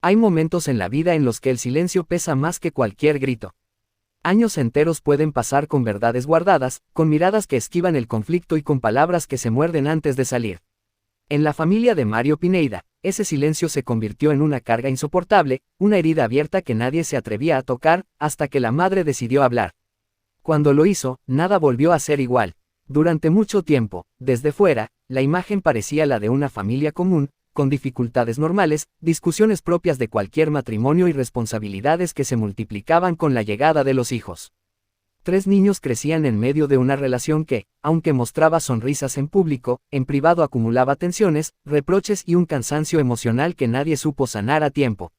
Hay momentos en la vida en los que el silencio pesa más que cualquier grito. Años enteros pueden pasar con verdades guardadas, con miradas que esquivan el conflicto y con palabras que se muerden antes de salir. En la familia de Mario Pineda, ese silencio se convirtió en una carga insoportable, una herida abierta que nadie se atrevía a tocar, hasta que la madre decidió hablar. Cuando lo hizo, nada volvió a ser igual. Durante mucho tiempo, desde fuera, la imagen parecía la de una familia común, con dificultades normales, discusiones propias de cualquier matrimonio y responsabilidades que se multiplicaban con la llegada de los hijos. 3 niños crecían en medio de una relación que, aunque mostraba sonrisas en público, en privado acumulaba tensiones, reproches y un cansancio emocional que nadie supo sanar a tiempo.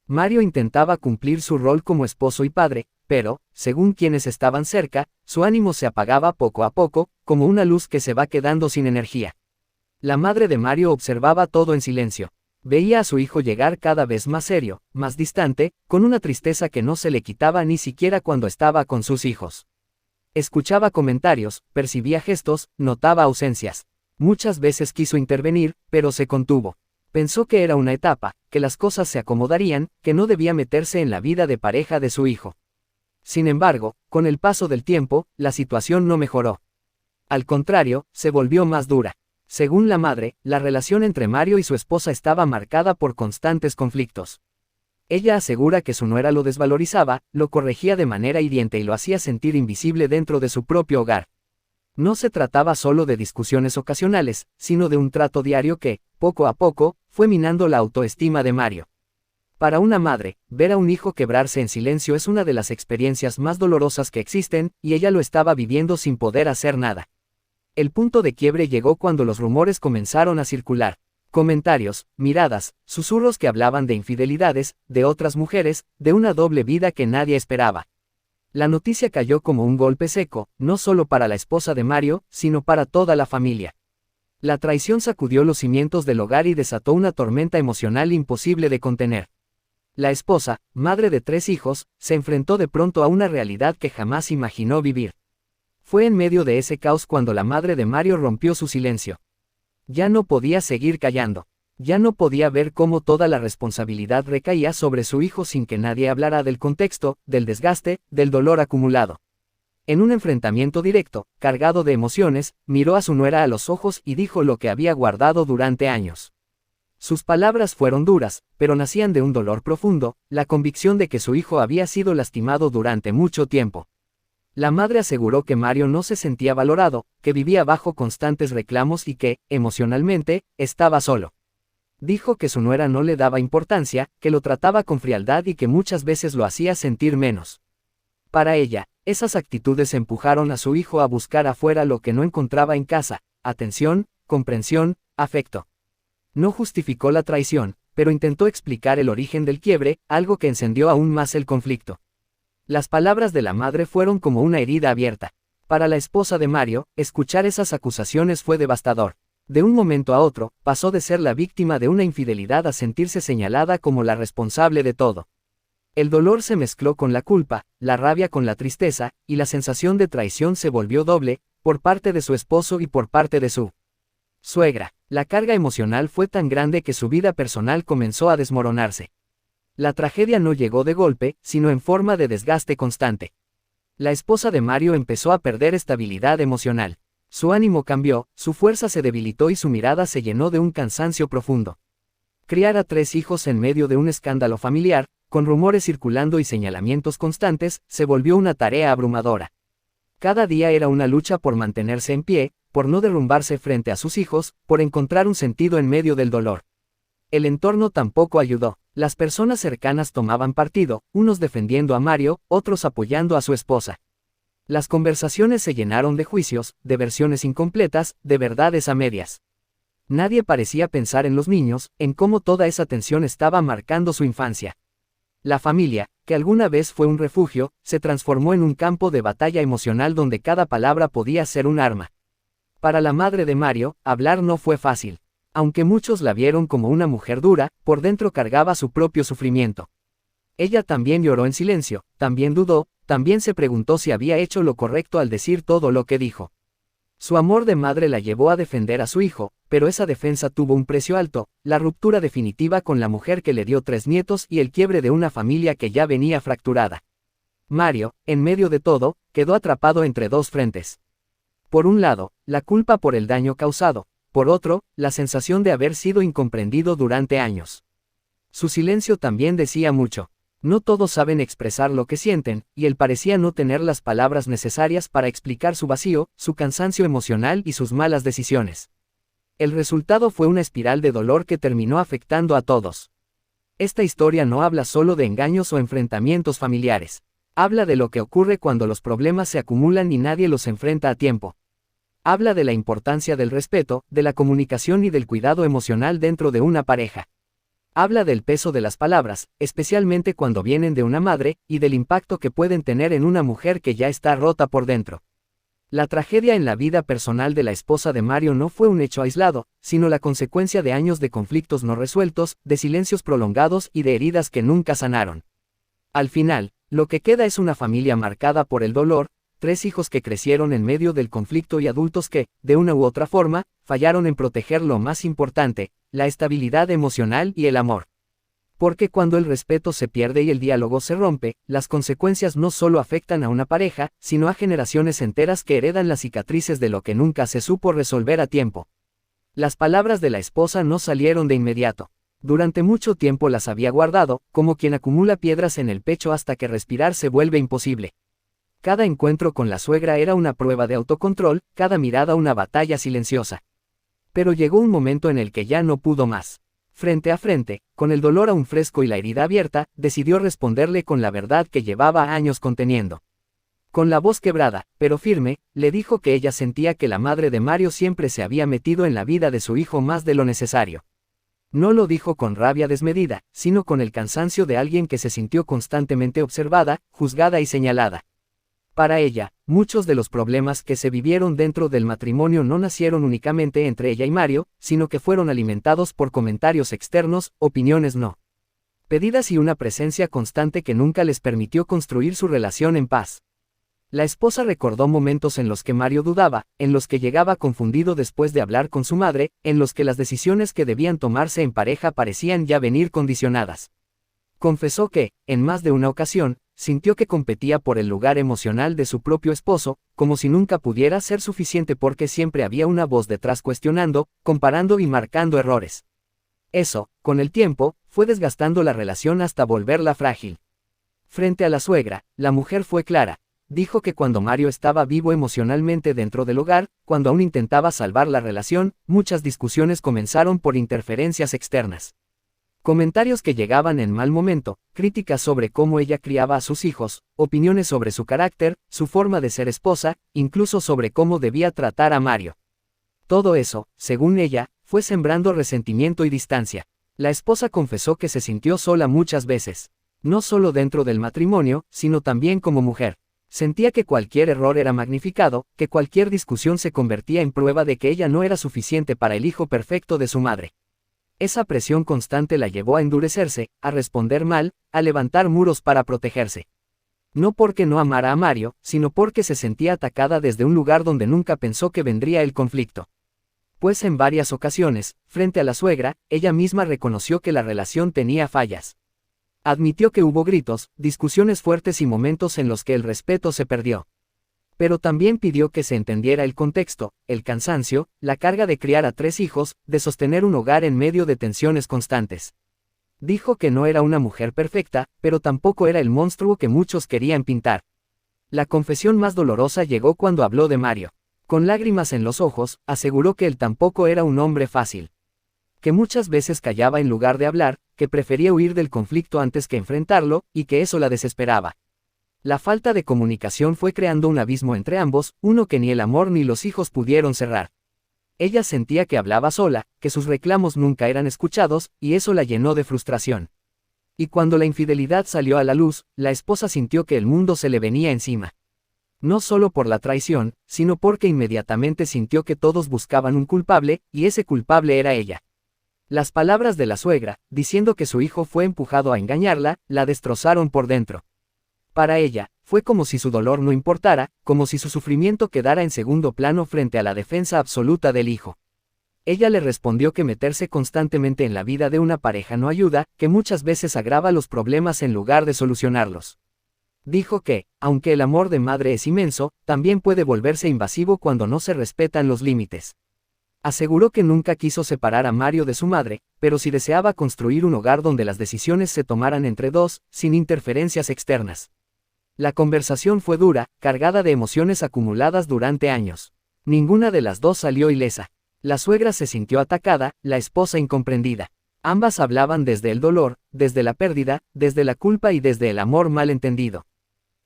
Mario intentaba cumplir su rol como esposo y padre, pero, según quienes estaban cerca, su ánimo se apagaba poco a poco, como una luz que se va quedando sin energía. La madre de Mario observaba todo en silencio. Veía a su hijo llegar cada vez más serio, más distante, con una tristeza que no se le quitaba ni siquiera cuando estaba con sus hijos. Escuchaba comentarios, percibía gestos, notaba ausencias. Muchas veces quiso intervenir, pero se contuvo. Pensó que era una etapa, que las cosas se acomodarían, que no debía meterse en la vida de pareja de su hijo. Sin embargo, con el paso del tiempo, la situación no mejoró. Al contrario, se volvió más dura. Según la madre, la relación entre Mario y su esposa estaba marcada por constantes conflictos. Ella asegura que su nuera lo desvalorizaba, lo corregía de manera hiriente y lo hacía sentir invisible dentro de su propio hogar. No se trataba solo de discusiones ocasionales, sino de un trato diario que, poco a poco, fue minando la autoestima de Mario. Para una madre, ver a un hijo quebrarse en silencio es una de las experiencias más dolorosas que existen, y ella lo estaba viviendo sin poder hacer nada. El punto de quiebre llegó cuando los rumores comenzaron a circular. Comentarios, miradas, susurros que hablaban de infidelidades, de otras mujeres, de una doble vida que nadie esperaba. La noticia cayó como un golpe seco, no solo para la esposa de Mario, sino para toda la familia. La traición sacudió los cimientos del hogar y desató una tormenta emocional imposible de contener. La esposa, madre de 3 hijos, se enfrentó de pronto a una realidad que jamás imaginó vivir. Fue en medio de ese caos cuando la madre de Mario rompió su silencio. Ya no podía seguir callando. Ya no podía ver cómo toda la responsabilidad recaía sobre su hijo sin que nadie hablara del contexto, del desgaste, del dolor acumulado. En un enfrentamiento directo, cargado de emociones, miró a su nuera a los ojos y dijo lo que había guardado durante años. Sus palabras fueron duras, pero nacían de un dolor profundo, la convicción de que su hijo había sido lastimado durante mucho tiempo. La madre aseguró que Mario no se sentía valorado, que vivía bajo constantes reclamos y que, emocionalmente, estaba solo. Dijo que su nuera no le daba importancia, que lo trataba con frialdad y que muchas veces lo hacía sentir menos. Para ella, esas actitudes empujaron a su hijo a buscar afuera lo que no encontraba en casa: atención, comprensión, afecto. No justificó la traición, pero intentó explicar el origen del quiebre, algo que encendió aún más el conflicto. Las palabras de la madre fueron como una herida abierta. Para la esposa de Mario, escuchar esas acusaciones fue devastador. De un momento a otro, pasó de ser la víctima de una infidelidad a sentirse señalada como la responsable de todo. El dolor se mezcló con la culpa, la rabia con la tristeza, y la sensación de traición se volvió doble, por parte de su esposo y por parte de su suegra. La carga emocional fue tan grande que su vida personal comenzó a desmoronarse. La tragedia no llegó de golpe, sino en forma de desgaste constante. La esposa de Mario empezó a perder estabilidad emocional. Su ánimo cambió, su fuerza se debilitó y su mirada se llenó de un cansancio profundo. Criar a 3 hijos en medio de un escándalo familiar, con rumores circulando y señalamientos constantes, se volvió una tarea abrumadora. Cada día era una lucha por mantenerse en pie, por no derrumbarse frente a sus hijos, por encontrar un sentido en medio del dolor. El entorno tampoco ayudó. Las personas cercanas tomaban partido, unos defendiendo a Mario, otros apoyando a su esposa. Las conversaciones se llenaron de juicios, de versiones incompletas, de verdades a medias. Nadie parecía pensar en los niños, en cómo toda esa tensión estaba marcando su infancia. La familia, que alguna vez fue un refugio, se transformó en un campo de batalla emocional donde cada palabra podía ser un arma. Para la madre de Mario, hablar no fue fácil. Aunque muchos la vieron como una mujer dura, por dentro cargaba su propio sufrimiento. Ella también lloró en silencio, también dudó, también se preguntó si había hecho lo correcto al decir todo lo que dijo. Su amor de madre la llevó a defender a su hijo, pero esa defensa tuvo un precio alto, la ruptura definitiva con la mujer que le dio 3 nietos y el quiebre de una familia que ya venía fracturada. Mario, en medio de todo, quedó atrapado entre dos frentes. Por un lado, la culpa por el daño causado, por otro, la sensación de haber sido incomprendido durante años. Su silencio también decía mucho. No todos saben expresar lo que sienten, y él parecía no tener las palabras necesarias para explicar su vacío, su cansancio emocional y sus malas decisiones. El resultado fue una espiral de dolor que terminó afectando a todos. Esta historia no habla solo de engaños o enfrentamientos familiares. Habla de lo que ocurre cuando los problemas se acumulan y nadie los enfrenta a tiempo. Habla de la importancia del respeto, de la comunicación y del cuidado emocional dentro de una pareja. Habla del peso de las palabras, especialmente cuando vienen de una madre, y del impacto que pueden tener en una mujer que ya está rota por dentro. La tragedia en la vida personal de la esposa de Mario no fue un hecho aislado, sino la consecuencia de años de conflictos no resueltos, de silencios prolongados y de heridas que nunca sanaron. Al final, lo que queda es una familia marcada por el dolor, 3 hijos que crecieron en medio del conflicto y adultos que, de una u otra forma, fallaron en proteger lo más importante, la estabilidad emocional y el amor. Porque cuando el respeto se pierde y el diálogo se rompe, las consecuencias no solo afectan a una pareja, sino a generaciones enteras que heredan las cicatrices de lo que nunca se supo resolver a tiempo. Las palabras de la esposa no salieron de inmediato. Durante mucho tiempo las había guardado, como quien acumula piedras en el pecho hasta que respirar se vuelve imposible. Cada encuentro con la suegra era una prueba de autocontrol, cada mirada una batalla silenciosa. Pero llegó un momento en el que ya no pudo más. Frente a frente, con el dolor aún fresco y la herida abierta, decidió responderle con la verdad que llevaba años conteniendo. Con la voz quebrada, pero firme, le dijo que ella sentía que la madre de Mario siempre se había metido en la vida de su hijo más de lo necesario. No lo dijo con rabia desmedida, sino con el cansancio de alguien que se sintió constantemente observada, juzgada y señalada. Para ella, muchos de los problemas que se vivieron dentro del matrimonio no nacieron únicamente entre ella y Mario, sino que fueron alimentados por comentarios externos, opiniones no pedidas y una presencia constante que nunca les permitió construir su relación en paz. La esposa recordó momentos en los que Mario dudaba, en los que llegaba confundido después de hablar con su madre, en los que las decisiones que debían tomarse en pareja parecían ya venir condicionadas. Confesó que, en más de una ocasión, sintió que competía por el lugar emocional de su propio esposo, como si nunca pudiera ser suficiente porque siempre había una voz detrás cuestionando, comparando y marcando errores. Eso, con el tiempo, fue desgastando la relación hasta volverla frágil. Frente a la suegra, la mujer fue clara. Dijo que cuando Mario estaba vivo emocionalmente dentro del hogar, cuando aún intentaba salvar la relación, muchas discusiones comenzaron por interferencias externas. Comentarios que llegaban en mal momento, críticas sobre cómo ella criaba a sus hijos, opiniones sobre su carácter, su forma de ser esposa, incluso sobre cómo debía tratar a Mario. Todo eso, según ella, fue sembrando resentimiento y distancia. La esposa confesó que se sintió sola muchas veces. No solo dentro del matrimonio, sino también como mujer. Sentía que cualquier error era magnificado, que cualquier discusión se convertía en prueba de que ella no era suficiente para el hijo perfecto de su madre. Esa presión constante la llevó a endurecerse, a responder mal, a levantar muros para protegerse. No porque no amara a Mario, sino porque se sentía atacada desde un lugar donde nunca pensó que vendría el conflicto. Pues en varias ocasiones, frente a la suegra, ella misma reconoció que la relación tenía fallas. Admitió que hubo gritos, discusiones fuertes y momentos en los que el respeto se perdió. Pero también pidió que se entendiera el contexto, el cansancio, la carga de criar a 3 hijos, de sostener un hogar en medio de tensiones constantes. Dijo que no era una mujer perfecta, pero tampoco era el monstruo que muchos querían pintar. La confesión más dolorosa llegó cuando habló de Mario. Con lágrimas en los ojos, aseguró que él tampoco era un hombre fácil. Que muchas veces callaba en lugar de hablar, que prefería huir del conflicto antes que enfrentarlo, y que eso la desesperaba. La falta de comunicación fue creando un abismo entre ambos, uno que ni el amor ni los hijos pudieron cerrar. Ella sentía que hablaba sola, que sus reclamos nunca eran escuchados, y eso la llenó de frustración. Y cuando la infidelidad salió a la luz, la esposa sintió que el mundo se le venía encima. No solo por la traición, sino porque inmediatamente sintió que todos buscaban un culpable, y ese culpable era ella. Las palabras de la suegra, diciendo que su hijo fue empujado a engañarla, la destrozaron por dentro. Para ella, fue como si su dolor no importara, como si su sufrimiento quedara en segundo plano frente a la defensa absoluta del hijo. Ella le respondió que meterse constantemente en la vida de una pareja no ayuda, que muchas veces agrava los problemas en lugar de solucionarlos. Dijo que, aunque el amor de madre es inmenso, también puede volverse invasivo cuando no se respetan los límites. Aseguró que nunca quiso separar a Mario de su madre, pero sí deseaba construir un hogar donde las decisiones se tomaran entre dos, sin interferencias externas. La conversación fue dura, cargada de emociones acumuladas durante años. Ninguna de las dos salió ilesa. La suegra se sintió atacada, la esposa incomprendida. Ambas hablaban desde el dolor, desde la pérdida, desde la culpa y desde el amor mal entendido.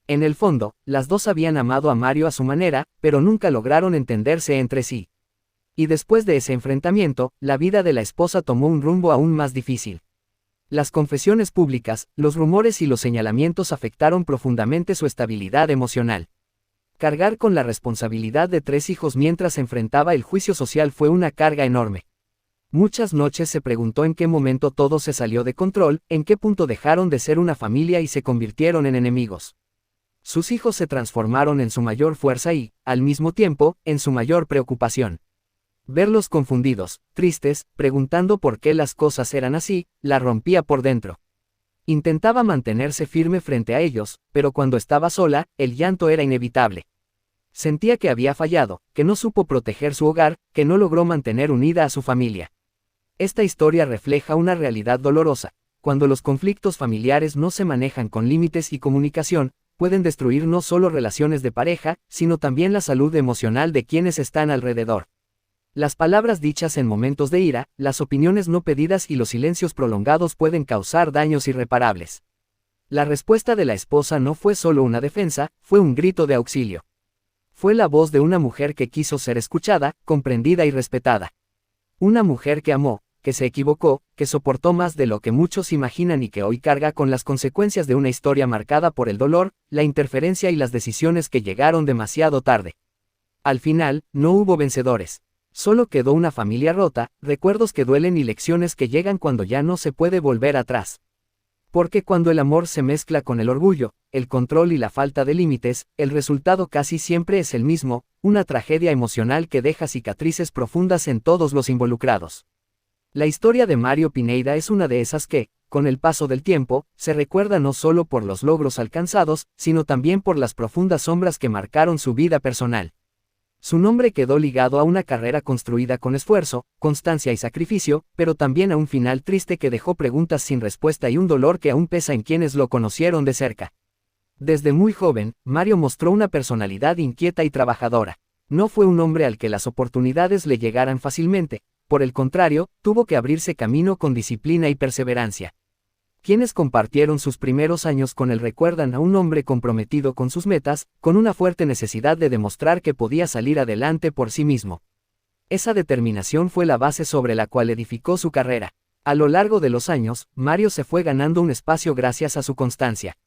En el fondo, las dos habían amado a Mario a su manera, pero nunca lograron entenderse entre sí. Y después de ese enfrentamiento, la vida de la esposa tomó un rumbo aún más difícil. Las confesiones públicas, los rumores y los señalamientos afectaron profundamente su estabilidad emocional. Cargar con la responsabilidad de 3 hijos mientras enfrentaba el juicio social fue una carga enorme. Muchas noches se preguntó en qué momento todo se salió de control, en qué punto dejaron de ser una familia y se convirtieron en enemigos. Sus hijos se transformaron en su mayor fuerza y, al mismo tiempo, en su mayor preocupación. Verlos confundidos, tristes, preguntando por qué las cosas eran así, la rompía por dentro. Intentaba mantenerse firme frente a ellos, pero cuando estaba sola, el llanto era inevitable. Sentía que había fallado, que no supo proteger su hogar, que no logró mantener unida a su familia. Esta historia refleja una realidad dolorosa. Cuando los conflictos familiares no se manejan con límites y comunicación, pueden destruir no solo relaciones de pareja, sino también la salud emocional de quienes están alrededor. Las palabras dichas en momentos de ira, las opiniones no pedidas y los silencios prolongados pueden causar daños irreparables. La respuesta de la esposa no fue solo una defensa, fue un grito de auxilio. Fue la voz de una mujer que quiso ser escuchada, comprendida y respetada. Una mujer que amó, que se equivocó, que soportó más de lo que muchos imaginan y que hoy carga con las consecuencias de una historia marcada por el dolor, la interferencia y las decisiones que llegaron demasiado tarde. Al final, no hubo vencedores. Solo quedó una familia rota, recuerdos que duelen y lecciones que llegan cuando ya no se puede volver atrás. Porque cuando el amor se mezcla con el orgullo, el control y la falta de límites, el resultado casi siempre es el mismo, una tragedia emocional que deja cicatrices profundas en todos los involucrados. La historia de Mario Pineda es una de esas que, con el paso del tiempo, se recuerda no solo por los logros alcanzados, sino también por las profundas sombras que marcaron su vida personal. Su nombre quedó ligado a una carrera construida con esfuerzo, constancia y sacrificio, pero también a un final triste que dejó preguntas sin respuesta y un dolor que aún pesa en quienes lo conocieron de cerca. Desde muy joven, Mario mostró una personalidad inquieta y trabajadora. No fue un hombre al que las oportunidades le llegaran fácilmente, por el contrario, tuvo que abrirse camino con disciplina y perseverancia. Quienes compartieron sus primeros años con él recuerdan a un hombre comprometido con sus metas, con una fuerte necesidad de demostrar que podía salir adelante por sí mismo. Esa determinación fue la base sobre la cual edificó su carrera. A lo largo de los años, Mario se fue ganando un espacio gracias a su constancia.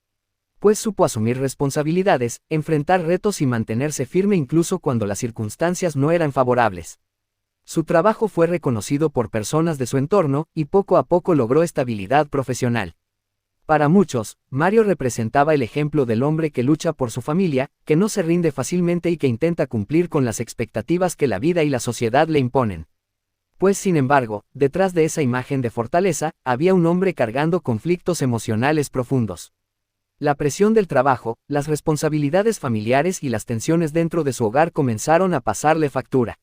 Pues supo asumir responsabilidades, enfrentar retos y mantenerse firme incluso cuando las circunstancias no eran favorables. Su trabajo fue reconocido por personas de su entorno, y poco a poco logró estabilidad profesional. Para muchos, Mario representaba el ejemplo del hombre que lucha por su familia, que no se rinde fácilmente y que intenta cumplir con las expectativas que la vida y la sociedad le imponen. Pues sin embargo, detrás de esa imagen de fortaleza, había un hombre cargando conflictos emocionales profundos. La presión del trabajo, las responsabilidades familiares y las tensiones dentro de su hogar comenzaron a pasarle factura.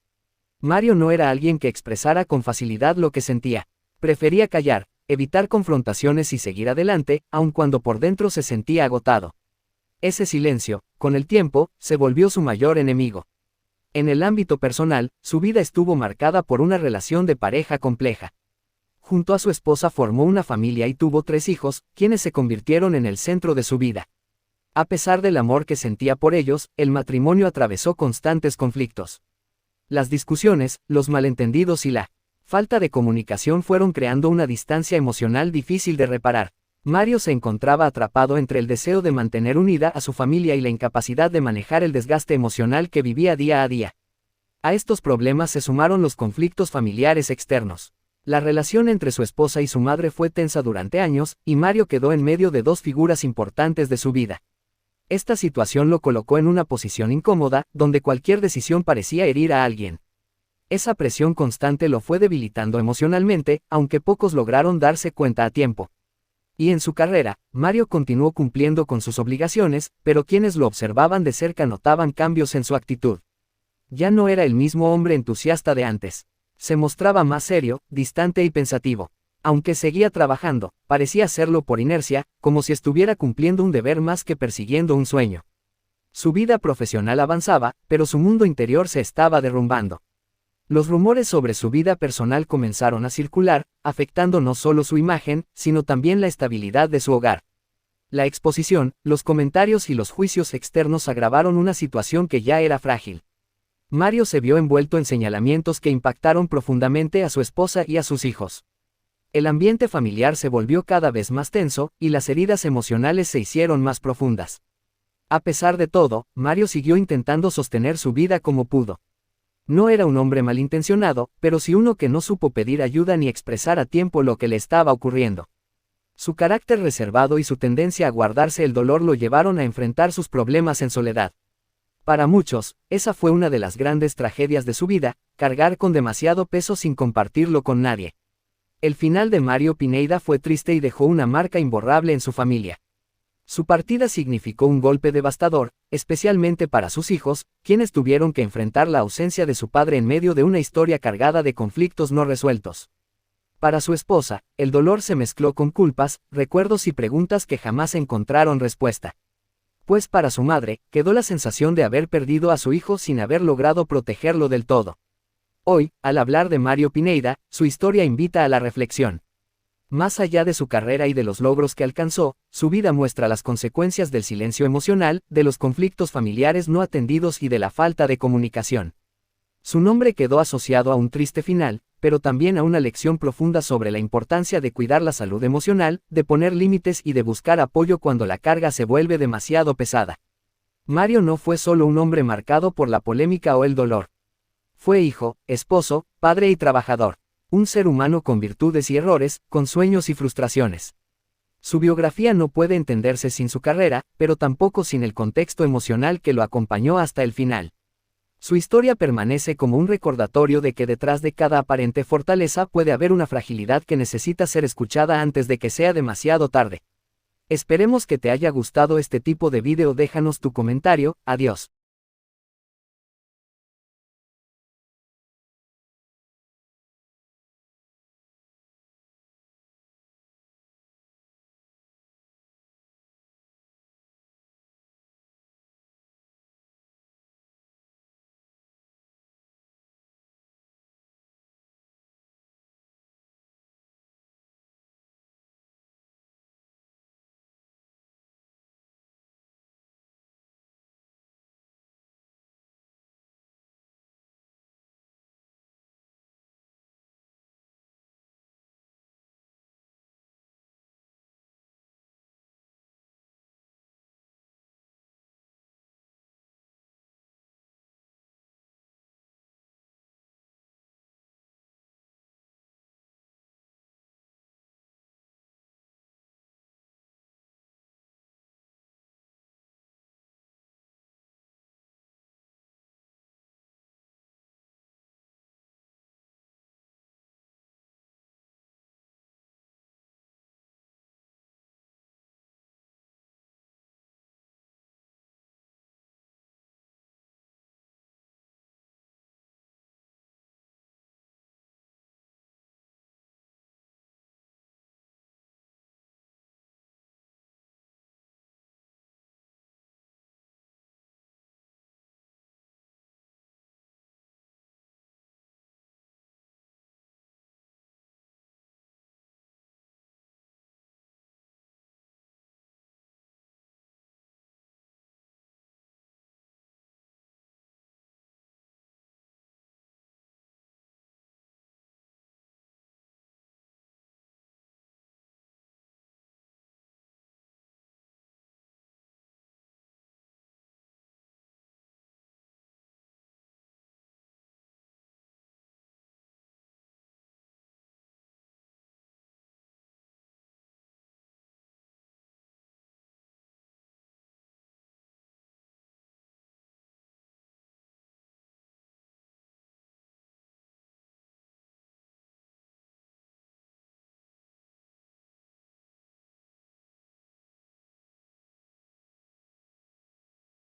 Mario no era alguien que expresara con facilidad lo que sentía. Prefería callar, evitar confrontaciones y seguir adelante, aun cuando por dentro se sentía agotado. Ese silencio, con el tiempo, se volvió su mayor enemigo. En el ámbito personal, su vida estuvo marcada por una relación de pareja compleja. Junto a su esposa formó una familia y tuvo 3 hijos, quienes se convirtieron en el centro de su vida. A pesar del amor que sentía por ellos, el matrimonio atravesó constantes conflictos. Las discusiones, los malentendidos y la falta de comunicación fueron creando una distancia emocional difícil de reparar. Mario se encontraba atrapado entre el deseo de mantener unida a su familia y la incapacidad de manejar el desgaste emocional que vivía día a día. A estos problemas se sumaron los conflictos familiares externos. La relación entre su esposa y su madre fue tensa durante años, y Mario quedó en medio de 2 figuras importantes de su vida. Esta situación lo colocó en una posición incómoda, donde cualquier decisión parecía herir a alguien. Esa presión constante lo fue debilitando emocionalmente, aunque pocos lograron darse cuenta a tiempo. Y en su carrera, Mario continuó cumpliendo con sus obligaciones, pero quienes lo observaban de cerca notaban cambios en su actitud. Ya no era el mismo hombre entusiasta de antes. Se mostraba más serio, distante y pensativo. Aunque seguía trabajando, parecía hacerlo por inercia, como si estuviera cumpliendo un deber más que persiguiendo un sueño. Su vida profesional avanzaba, pero su mundo interior se estaba derrumbando. Los rumores sobre su vida personal comenzaron a circular, afectando no solo su imagen, sino también la estabilidad de su hogar. La exposición, los comentarios y los juicios externos agravaron una situación que ya era frágil. Mario se vio envuelto en señalamientos que impactaron profundamente a su esposa y a sus hijos. El ambiente familiar se volvió cada vez más tenso, y las heridas emocionales se hicieron más profundas. A pesar de todo, Mario siguió intentando sostener su vida como pudo. No era un hombre malintencionado, pero sí uno que no supo pedir ayuda ni expresar a tiempo lo que le estaba ocurriendo. Su carácter reservado y su tendencia a guardarse el dolor lo llevaron a enfrentar sus problemas en soledad. Para muchos, esa fue una de las grandes tragedias de su vida, cargar con demasiado peso sin compartirlo con nadie. El final de Mario Pineda fue triste y dejó una marca imborrable en su familia. Su partida significó un golpe devastador, especialmente para sus hijos, quienes tuvieron que enfrentar la ausencia de su padre en medio de una historia cargada de conflictos no resueltos. Para su esposa, el dolor se mezcló con culpas, recuerdos y preguntas que jamás encontraron respuesta. Pues para su madre, quedó la sensación de haber perdido a su hijo sin haber logrado protegerlo del todo. Hoy, al hablar de Mario Pineda, su historia invita a la reflexión. Más allá de su carrera y de los logros que alcanzó, su vida muestra las consecuencias del silencio emocional, de los conflictos familiares no atendidos y de la falta de comunicación. Su nombre quedó asociado a un triste final, pero también a una lección profunda sobre la importancia de cuidar la salud emocional, de poner límites y de buscar apoyo cuando la carga se vuelve demasiado pesada. Mario no fue solo un hombre marcado por la polémica o el dolor. Fue hijo, esposo, padre y trabajador. Un ser humano con virtudes y errores, con sueños y frustraciones. Su biografía no puede entenderse sin su carrera, pero tampoco sin el contexto emocional que lo acompañó hasta el final. Su historia permanece como un recordatorio de que detrás de cada aparente fortaleza puede haber una fragilidad que necesita ser escuchada antes de que sea demasiado tarde. Esperemos que te haya gustado este tipo de video. Déjanos tu comentario. Adiós.